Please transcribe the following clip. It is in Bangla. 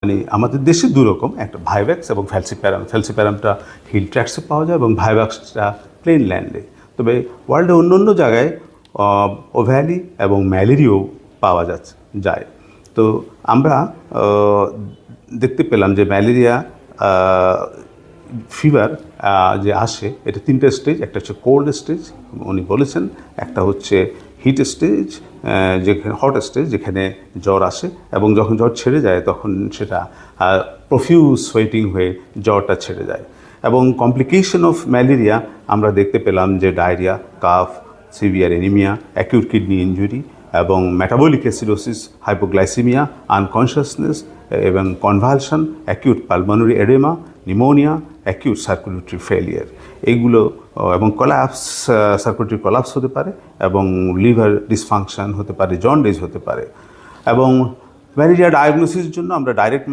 মানে আমাদের দেশে দুরকম, একটা ভাইভ্যাক্স এবং ফ্যালসিপ্যারাম। ফ্যালসিপ্যারামটা হিল ট্র্যাক্সে পাওয়া যায় এবং ভাইভ্যাক্সটা প্লেন ল্যান্ডে। তবে ওয়ার্ল্ডে অন্য অন্য জায়গায় ওভ্যালি এবং ম্যালেরিয়াও পাওয়া যায়। তো আমরা দেখতে পেলাম যে ম্যালেরিয়া ফিভার যে আসে, এটা 3টে স্টেজ। একটা হচ্ছে কোল্ড স্টেজ, উনি বলেছেন। একটা হচ্ছে হিট স্টেজ, যেখানে হট স্টেজ, যেখানে জ্বর আসে এবং যখন জ্বর ছেড়ে যায় তখন সেটা প্রফিউজ সোয়েটিং হয়ে জ্বরটা ছেড়ে যায়। এবং কমপ্লিকেশন অফ ম্যালেরিয়া আমরা দেখতে পেলাম যে diarrhoea, calf, severe anaemia, acute kidney injury এবং মেটাবলিক অ্যাসিডোসিস, হাইপোগ্লাইসিমিয়া, আনকনশাসনেস এবং convulsion, acute pulmonary oedema, pneumonia, acute circulatory failure, এইগুলো এবং কলাপস, সার্কুলেটরি কলাপস হতে পারে এবং লিভার ডিসফাংশন হতে পারে, জন্ডিস হতে পারে। এবং ম্যালেরিয়া ডায়াগনোসিসের জন্য আমরা ডাইরেক্ট